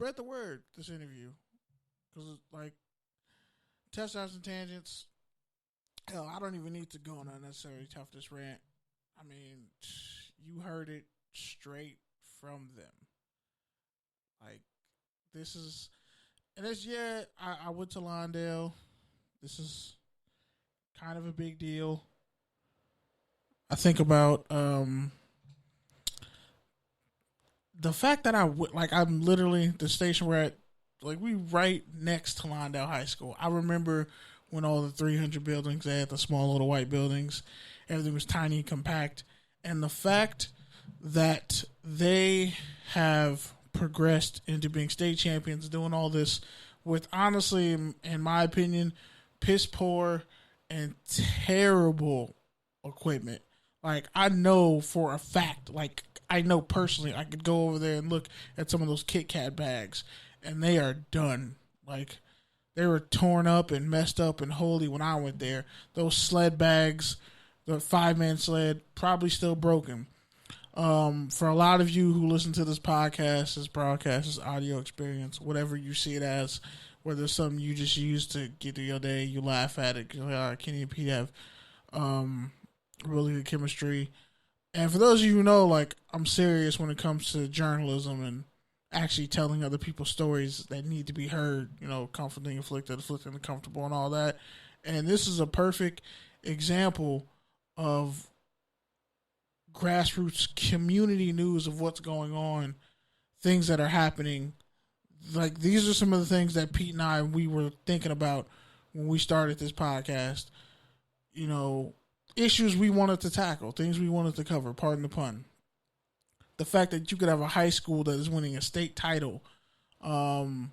spread the word this interview because like touchdowns and tangents. Hell, I don't even need to go on a necessarily toughness rant. I mean, you heard it straight from them. Like this is, and it's I went to Lawndale. This is kind of a big deal. I think about the fact that I'm literally the station we're at, like we right next to Lawndale High School. I remember when all the 300 buildings, they had the small little white buildings. Everything was tiny and compact. And the fact that they have progressed into being state champions, doing all this with, honestly, in my opinion, piss poor and terrible equipment. Like, I know for a fact, like, I know personally, I could go over there and look at some of those Kit Kat bags, and they are done. Like, they were torn up and messed up and holy when I went there. Those sled bags, the 5-man sled, probably still broken. For a lot of you who listen to this podcast, this broadcast, this audio experience, whatever you see it as, whether it's something you just use to get through your day, you laugh at it. Kenny and Pete have really good chemistry. And for those of you who know, like, I'm serious when it comes to journalism and actually telling other people's stories that need to be heard, you know, comforting, afflicting the comfortable and all that. And this is a perfect example of grassroots community news of what's going on, things that are happening. Like, these are some of the things that Pete and I, we were thinking about when we started this podcast. You know, issues we wanted to tackle, things we wanted to cover, pardon the pun. The fact that you could have a high school that is winning a state title, putting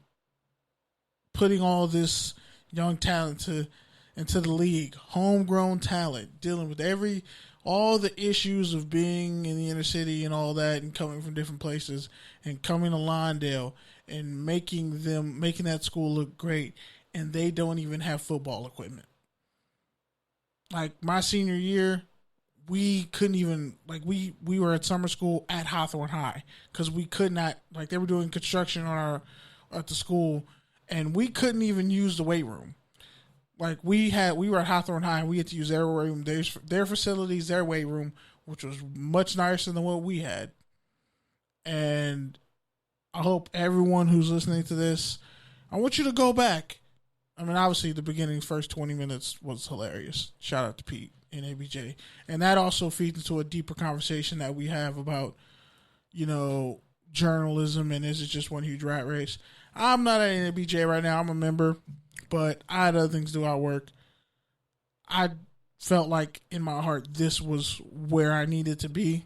all this young talent into the league, homegrown talent, dealing with all the issues of being in the inner city and all that, and coming from different places, and coming to Lawndale and making that school look great, and they don't even have football equipment. Like, my senior year, we couldn't even, like, we were at summer school at Hawthorne High because we could not, like, they were doing construction at the school, and we couldn't even use the weight room. Like, we were at Hawthorne High, and we had to use their weight room, their facilities, their weight room, which was much nicer than what we had. And I hope everyone who's listening to this, I want you to go back. I mean, obviously, the beginning, first 20 minutes was hilarious. Shout out to Pete and ABJ. And that also feeds into a deeper conversation that we have about, you know, journalism and is it just one huge rat race. I'm not at ABJ right now. I'm a member, but I had other things to do at work. I felt like in my heart this was where I needed to be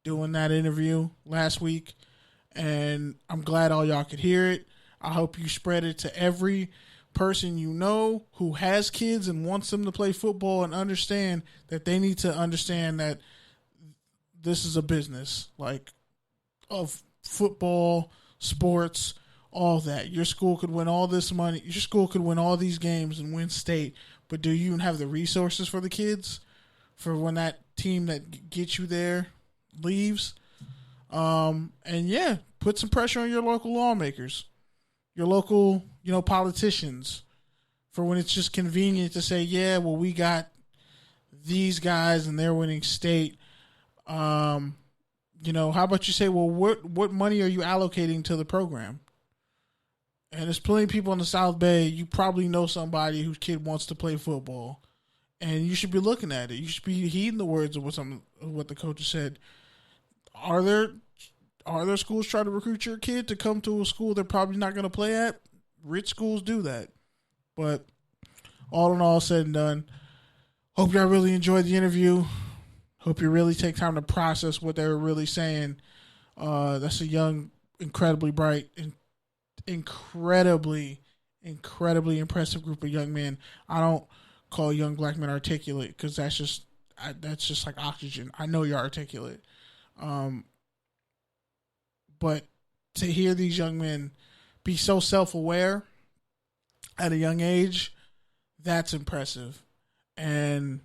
doing that interview last week. And I'm glad all y'all could hear it. I hope you spread it to every person you know who has kids and wants them to play football and understand that they need to understand that this is a business, like, of football, sports, all that. Your school could win all this money. Your school could win all these games and win state, but do you even have the resources for the kids for when that team that gets you there leaves? And yeah, put some pressure on your local lawmakers, your local, you know, politicians, for when it's just convenient to say, yeah, well, we got these guys and they're winning state. You know, how about you say, well, what money are you allocating to the program? And there's plenty of people in the South Bay. You probably know somebody whose kid wants to play football, and you should be looking at it. You should be heeding the words of what the coaches said. Are there schools trying to recruit your kid to come to a school they're probably not going to play at? Rich schools do that. But all in all said and done, hope y'all really enjoyed the interview. Hope you really take time to process what they were really saying. That's a young, incredibly bright, and incredibly impressive group of young men. I don't call young black men articulate because that's just like oxygen. I know you're articulate. But to hear these young men be so self-aware at a young age, that's impressive. And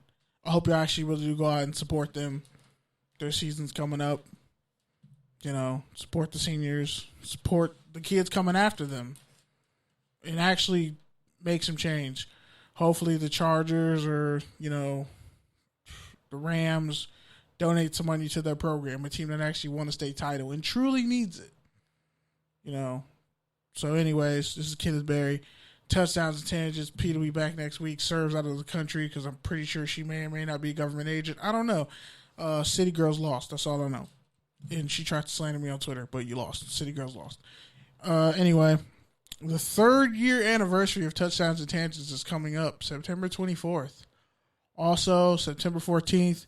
I hope you actually really do go out and support them. Their season's coming up. You know, support the seniors, support the kids coming after them and actually make some change. Hopefully the Chargers or, the Rams donate some money to their program, a team that actually won a state title and truly needs it. So anyways, this is Kenneth Berry. Touchdowns and Tangents. Pete will be back next week. Serves out of the country because I'm pretty sure she may or may not be a government agent. I don't know. City Girls lost. That's all I know. And she tried to slander me on Twitter, but you lost. City Girls lost. Anyway, the 3rd year anniversary of Touchdowns and Tangents is coming up, September 24th. Also, September 14th,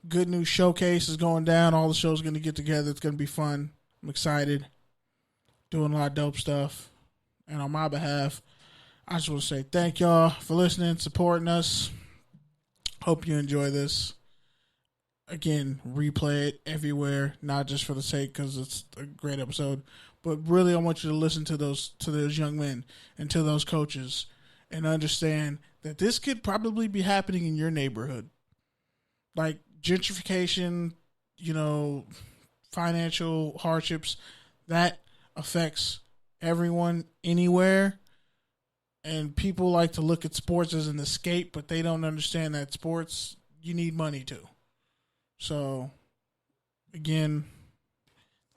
Good News Showcase is going down. All the shows are going to get together. It's going to be fun. I'm excited. Doing a lot of dope stuff. And on my behalf, I just want to say thank y'all for listening, supporting us. Hope you enjoy this. Again, replay it everywhere, not just for the sake because it's a great episode, but really I want you to listen to those young men and to those coaches and understand that this could probably be happening in your neighborhood. Like gentrification, financial hardships, that affects everyone anywhere. And people like to look at sports as an escape, but they don't understand that sports, you need money too. So, again,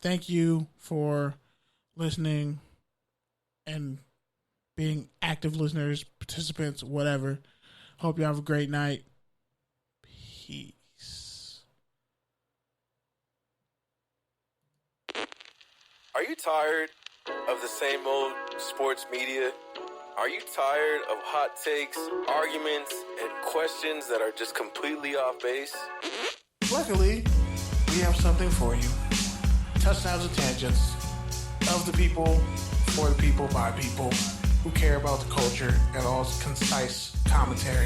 thank you for listening and being active listeners, participants, whatever. Hope you have a great night. Peace. Are you tired of the same old sports media? Are you tired of hot takes, arguments, and questions that are just completely off base? Luckily, we have something for you. Touchdowns and Tangents. Of the people, for the people, by people who care about the culture and all concise commentary.